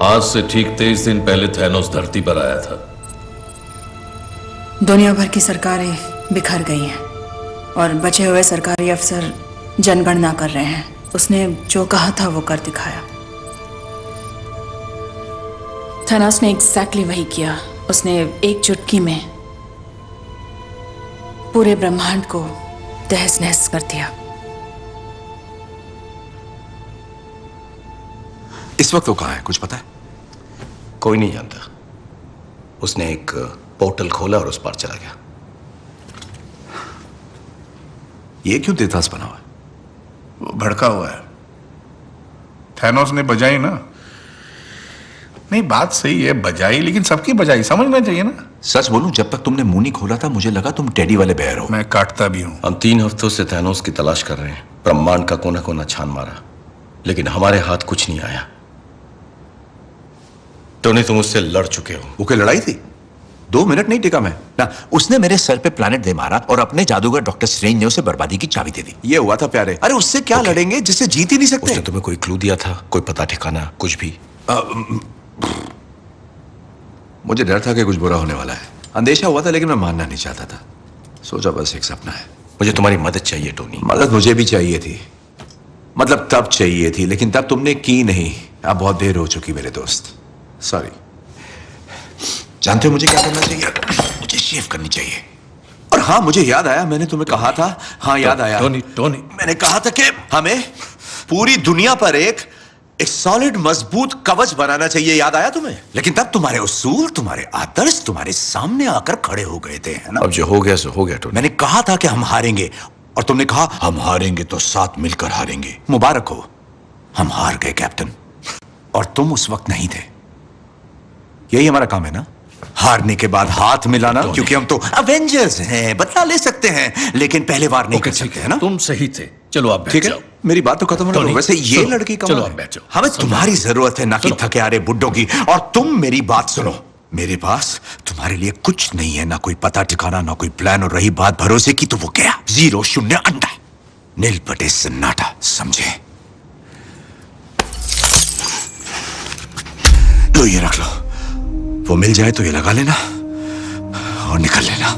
आज से ठीक 23 दिन पहले थैनोस धरती पर आया था। दुनिया भर की सरकारें बिखर गई हैं और बचे हुए सरकारी अफसर जनगणना कर रहे हैं। उसने जो कहा था वो कर दिखाया। थैनोस ने एग्जैक्टली वही किया। उसने एक चुटकी में पूरे ब्रह्मांड को तहस नहस कर दिया। इस वक्त वो कहाँ है, कुछ पता है? कोई नहीं जानता। उसने एक पोर्टल खोला और उस पार चला गया। ये क्यों तेतास बना हुआ है? वो भड़का हुआ है। थैनोस ने बजाई ना। नहीं, बात सही है, बजाई, लेकिन सबकी बजाई समझना चाहिए ना। सच बोलूं, जब तक तुमने मुंह नहीं खोला था मुझे लगा तुम टेडी वाले बेयर हो। मैं काटता भी हूं। हम 3 हफ्तों से थैनोस की तलाश कर रहे हैं। ब्रह्मांड का कोना कोना छान मारा, लेकिन हमारे हाथ कुछ नहीं आया। टोनी, तुम उससे लड़ चुके हो। वो क्या लड़ाई थी? 2 मिनट नहीं टिका मैं ना। उसने मेरे सर पे प्लैनेट दे मारा और अपने जादूगर डॉक्टर स्ट्रेंज ने उसे बर्बादी की चाबी दे दी। ये हुआ था प्यारे। अरे उससे क्या लड़ेंगे जिससे जीत ही नहीं सकते? उसने तुम्हें कोई क्लू दिया था? कोई पता ठिकाना कुछ भी? मुझे डर था कि कुछ बुरा होने वाला है। अंदेशा हुआ था, लेकिन मैं मानना नहीं चाहता था। सोचा बस एक सपना है। मुझे तुम्हारी मदद चाहिए टोनी। मदद मुझे भी चाहिए थी, मतलब तब चाहिए थी, लेकिन तब तुमने की नहीं। अब बहुत देर हो चुकी मेरे दोस्त। सॉरी। जानते हो मुझे क्या करना चाहिए? मुझे शेव करनी चाहिए। और हाँ, मुझे याद आया, मैंने तुम्हें कहा था। हाँ, याद आया। टोनी, मैंने कहा था कि हमें पूरी दुनिया पर एक सॉलिड मजबूत कवच बनाना चाहिए। याद आया तुम्हें? लेकिन तब तुम्हारे उसूल, तुम्हारे आदर्श तुम्हारे सामने आकर खड़े हो गए थे, है ना? अब जो हो गया सो हो गया टोनी। मैंने कहा था कि हम हारेंगे और तुमने कहा हम हारेंगे तो साथ मिलकर हारेंगे। मुबारक हो, हम हार गए कैप्टन। और तुम उस वक्त नहीं थे। यही हमारा काम है ना, हारने के बाद हाथ मिलाना। क्योंकि हम तो अवेंजर्स हैं, बदला ले सकते हैं, लेकिन पहले वार नहीं कर सकते, है ना? तुम सही थे। चलो आप बैठ जाओ। मेरी बात तो खत्म होने दो। वैसे ये लड़की का चलो आप बैठ जाओ। हमें तुम्हारी जरूरत है, ना कि थके आ रहे बुड्ढों की। और तुम मेरी बात सुनो, मेरे पास तुम्हारे लिए कुछ नहीं है, ना कोई पता ठिकाना, ना कोई प्लान। और रही बात भरोसे की, तो वो क्या? 0 0 अंडा, नील पटे सन्नाटा, समझे? लो ये रख लो। वो मिल जाए तो ये लगा लेना और निकल लेना।